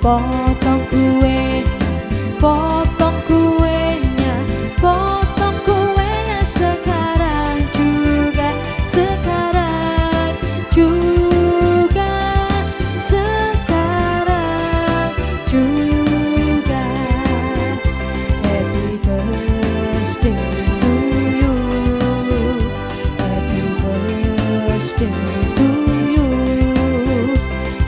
potong kuenya, potong kuenya sekarang juga, sekarang juga, sekarang juga. Happy birthday to you, happy birthday to you,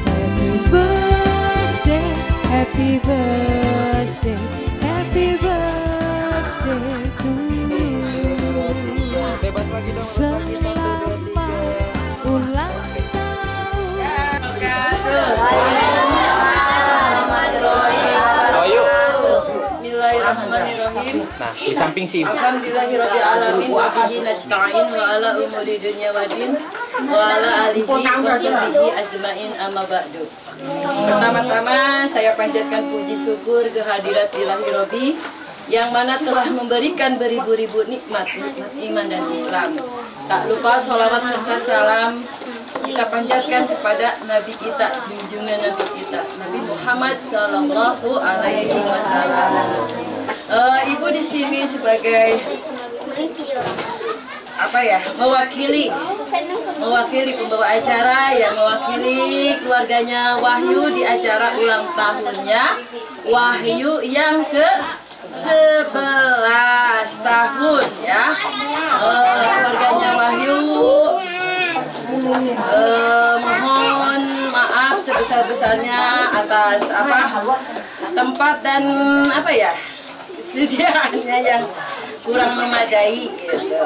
happy birthday, happy birthday, happy birthday to you. Selamat ulang Bismillahirrahmanirrahim. Nah, di samping sih. Alhamdulillahirabbil alamin wa bihi nasta'in wa ala umuri dunya waddin wa ala alihi wa sahbihi ajmain amma ba'du. Pertama-tama saya panjatkan puji syukur kehadirat Ilahi Rabbi yang mana telah memberikan beribu-ribu nikmat iman dan Islam. Tak lupa sholawat serta salam kita panjatkan kepada Nabi kita, junjungan Nabi kita, Nabi Muhammad Sallallahu Alaihi Wasallam. Ibu di sini sebagai apa ya, mewakili pembawa acara yang mewakili keluarganya Wahyu di acara ulang tahunnya Wahyu yang ke-11 tahun ya. Keluarganya Wahyu mohon maaf sebesar-besarnya atas tempat dan sediaannya yang kurang memadai gitu.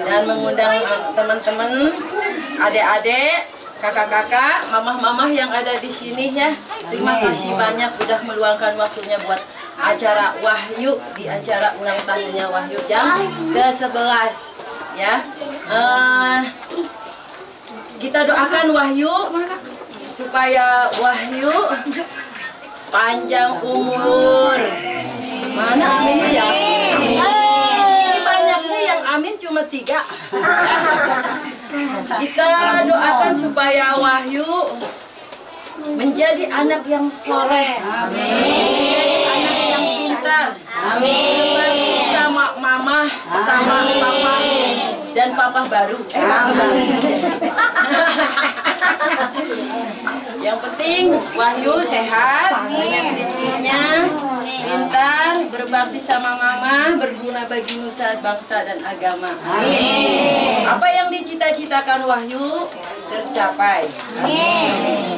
Dan mengundang teman-teman, adik-adik, kakak-kakak, mamah-mamah yang ada di sini ya. Terima kasih banyak udah meluangkan waktunya buat acara Wahyu di acara ulang tahunnya Wahyu yang ke-11 ya. Kita doakan Wahyu supaya Wahyu panjang umur. Mana aminnya ya? Banyaknya yang amin cuma 3. Kita doakan supaya Wahyu menjadi anak yang soleh, menjadi anak yang pintar, berbakti sama mama, sama papa, dan papa baru. Yang penting Wahyu sehat, banyak rezekinya, pintar, berbakti sama mama, berguna bagi nusa, bangsa, dan agama. Amin. Apa yang dicita-citakan Wahyu tercapai. Amin.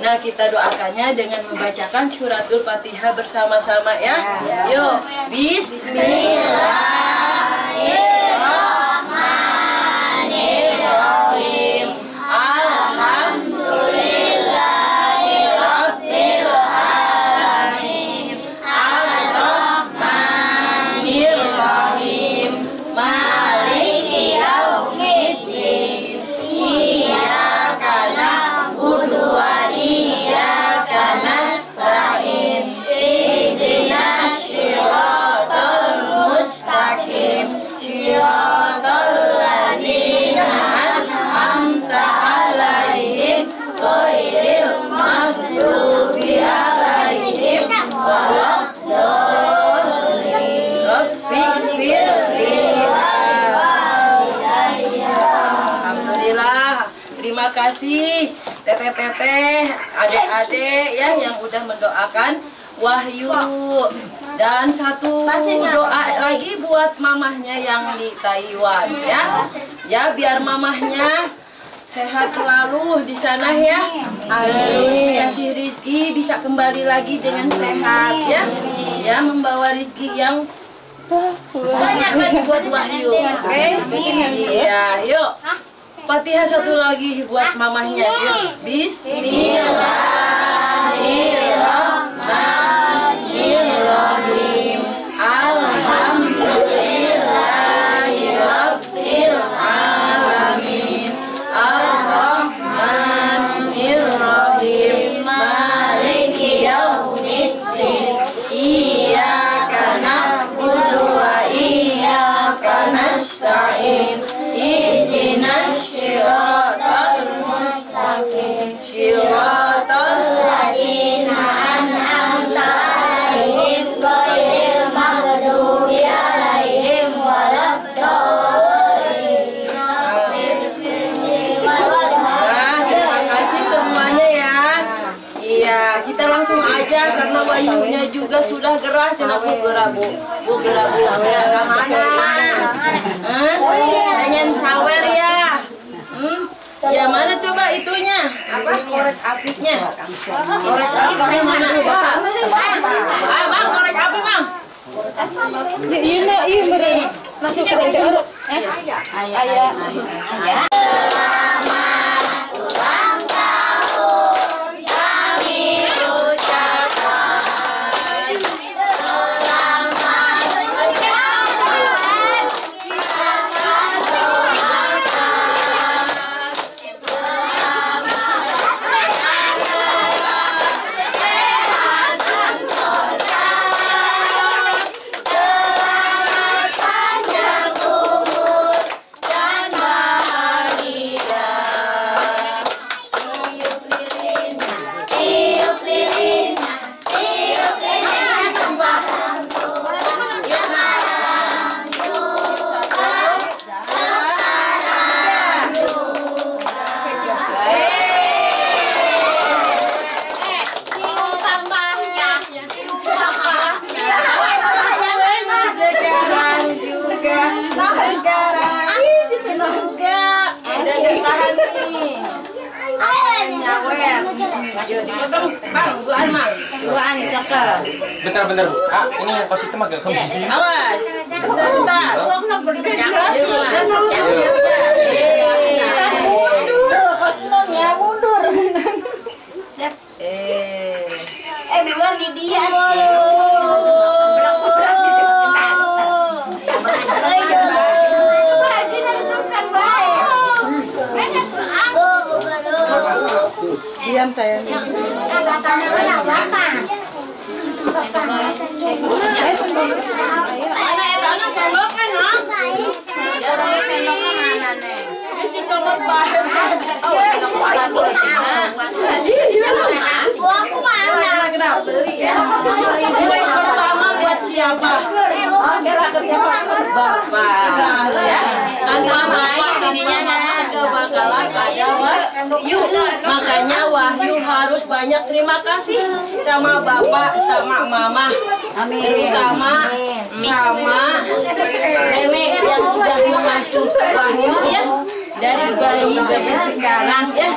Nah, kita doakannya dengan membacakan suratul Fatihah bersama-sama ya. Yuk, Bismillahirrahmanirrahim. Alhamdulillahirabbil alamin. Ar-Rahmanirrahim. Maliki yaumiddin. Iyyaka na'budu wa iyyaka nasta'in. Ihdinas siratal mustaqim. Siratal ladzina an'amta 'alaihim ghairil maghdubi 'alaihim waladdallin. Rabbighfirli. Alhamdulillah. Terima kasih teteh-teteh, adik-adik ya yang udah mendoakan Wahyu. Dan satu doa lagi buat mamahnya yang di Taiwan ya. Ya, biar mamahnya sehat selalu di sana ya. Terus dikasih rezeki bisa kembali lagi dengan sehat ya. Ya, membawa rezeki yang banyak lagi buat Wahyu. Oke? Iya, yuk. Fatihah satu lagi buat mamahnya. Yuk. Bismillahirrahmanirrahim. Alhamdulillahirabbil alamin. Ar-Rahmanirrahim. Maliki yaumiddin. Iyyaka na'budu wa iyyaka nasta'in. Ihdinas siratal mustaqim. Siratal ladzina Wahyunya juga sudah gerah, cina bu gerah bu gerah ke mana? Pengen sawer ya? Ya mana coba itunya? Apa korek apinya? Korek apinya mana? Bang, korek api bang. Ini beri masuk ke dalam. Ayah. Bentar Bu. Ini yang kos itu mah gak kamu. Awas. Bentar. Mundur. Biar di dia. Diam sayang. Mana sendok kan, Nong? Ya, sendok mana nih? Mesti comot bahan. Oh, sendok bahan boleh. Aku mana? Kenapa beli ya? Ini yang pertama buat siapa? Bapak. Ya. Kan mama gak bakalan ada Wahyu. Makanya Wahyu harus banyak terima kasih sama bapak, sama mama, terutama sama nenek yang udah mengasuh Wahyu ya dari bayi sampai sekarang ya.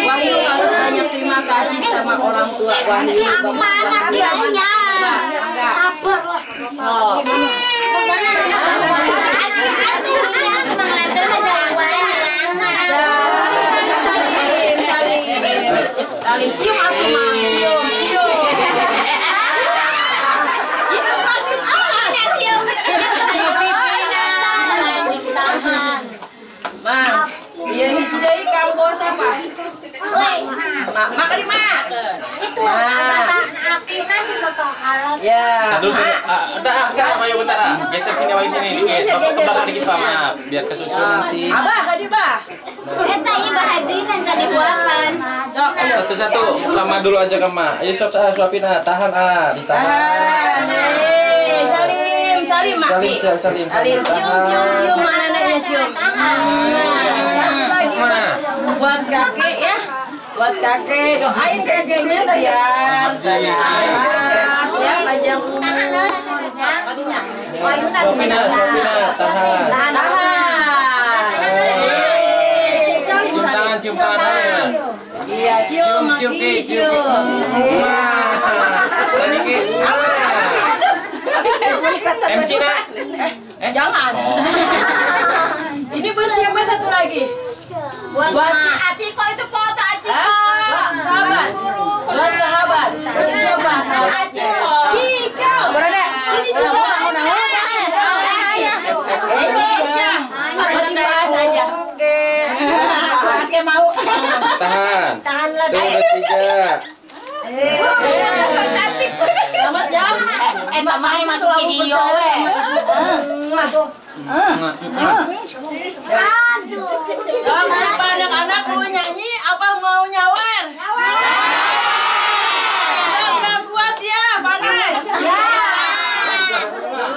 Wahyu harus banyak terima kasih sama orang tua Wahyu. Saling cium atau mau cium. Mang, iya ini tidak kampus apa? Mak di mak. Ya. Aduh, Wayu bentar. Geser sini Wayu sini dikit. Bapak ke belakang dikit Pak, maaf. Biar kesusun nanti. Abah, tadi Bah. Eta ieu bahajinan jadi buahan. Sok, ayo. Satu-satu. Sama dulu aja ke Mak. Ayo suapin tahan ditahan. Salim Mak. Salim. Cium mana nanya cium. Satu lagi buat kakek ya. Buat kakek, doain kakeknya biar sehat ya, panjang umur. Tadinya. Suapina, tahan. Cium tangan aja. Iya, cium maki, cium. MC nak? Jangan. Ini buat siapa satu lagi? Buat Aciko itu foto Aciko. Buat sahabat. Buat sahabat. Siapa? Aciko. Ciko. Berada. Sini juga. Buat dibahas aja. Oke. Mau. Tahan. Lagi. 2, 3. So cantik. Selamat ya. Mamanya masuk video weh. Aduh. Kalau anak-anak mau nyanyi, apa mau nyawer? Udah kuat ya, panas. Ya.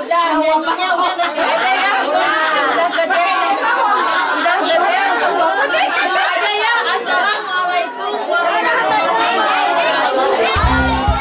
Udah nyanyinya udah gede ya. Udah gede. Itu aja ya. Assalamualaikum warahmatullahi wabarakatuh.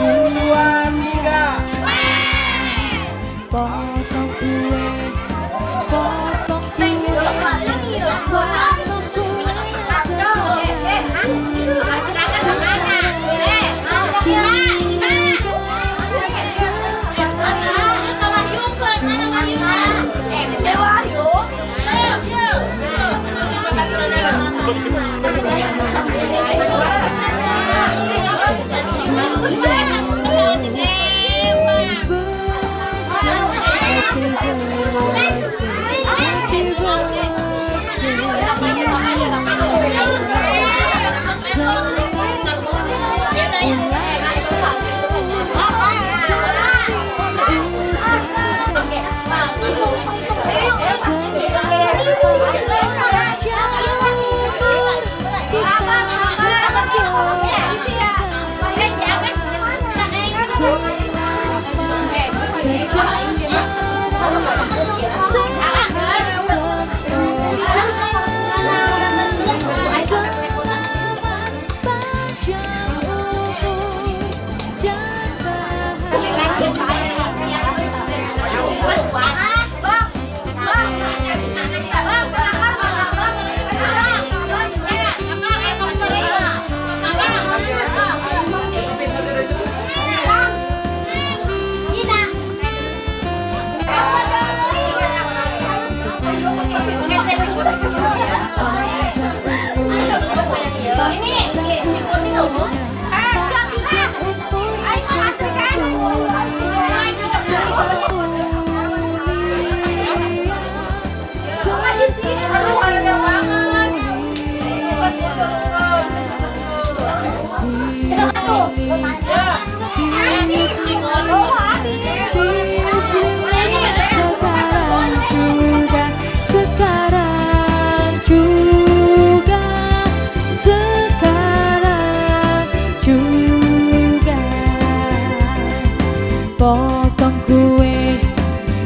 2, 3. Potong kue, potong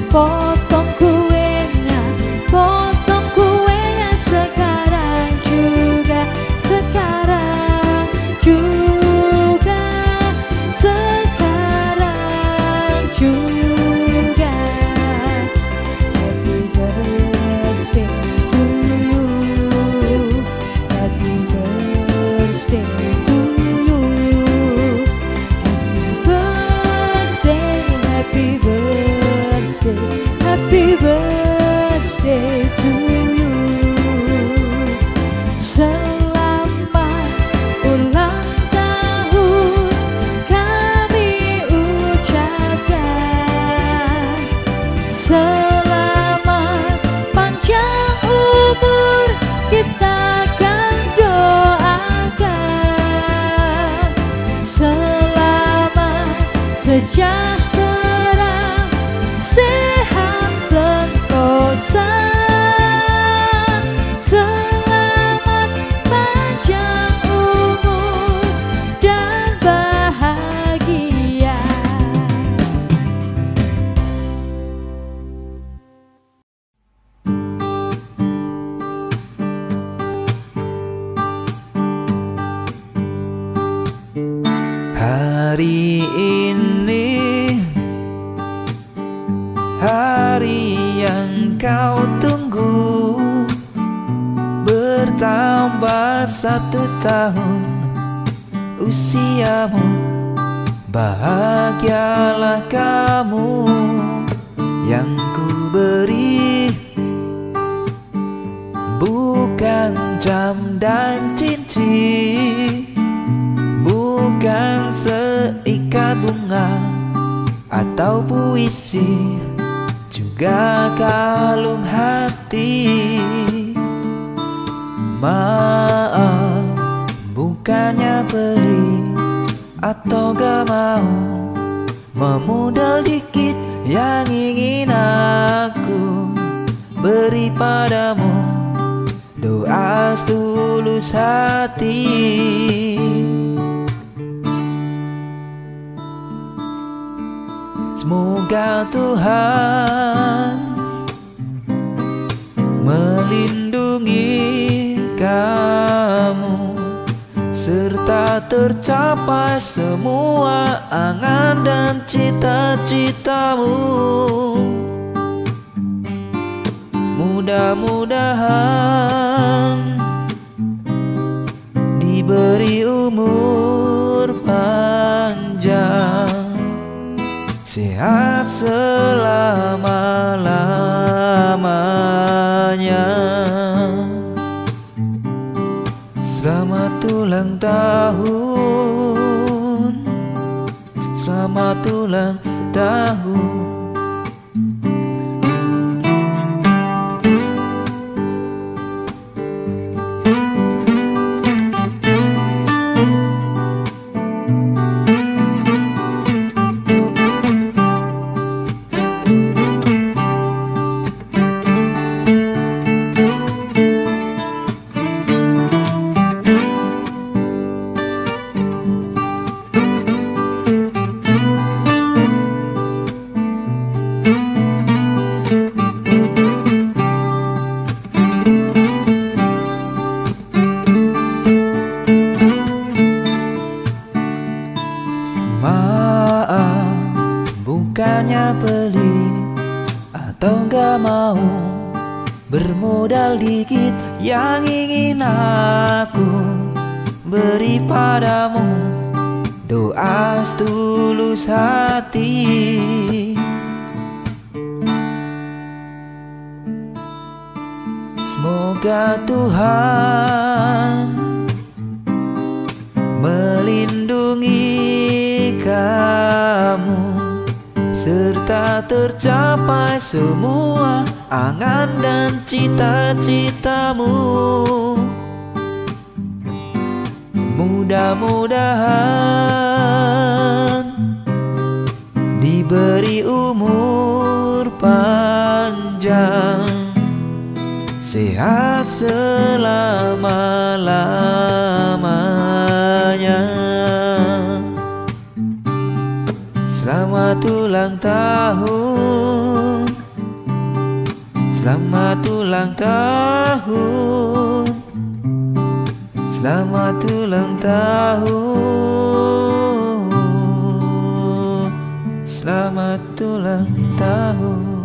potong kuenya, potong kuenya sekarang juga, sekarang juga, sekarang juga. Happy birthday to you, happy birthday to you, happy birthday to you. Selamat ulang tahun kami ucapkan, selamat panjang umur kita akan doakan, selamat sejahtera, sehat sentosa, selamat panjang umur dan bahagia. Hari ini, hari yang kau tunggu, bertambah 1 tahun usiamu. Bahagialah kamu yang ku beri, bukan jam dan cincin, bukan seikat bunga atau puisi, juga kalung hati. Maaf, bukannya pedih atau gak mau memodal dikit yang ingin aku beri padamu, doa setulus hati. Semoga Tuhan melindungi kamu serta serta tercapai semua angan dan cita-citamu. Mudah-mudahan diberi umur panjang, sehat selama-lamanya. Selamat ulang tahun, selamat ulang tahun. Maaf, bukannya pelit atau gak mau bermodal dikit yang ingin aku beri padamu. Doa setulus hati, semoga Tuhan melindungi kamu serta tercapai semua angan dan cita-citamu. Mudah-mudahan diberi umur panjang, sehat selama-lamanya. Selamat ulang tahun, selamat ulang tahun, selamat ulang tahun, selamat ulang tahun.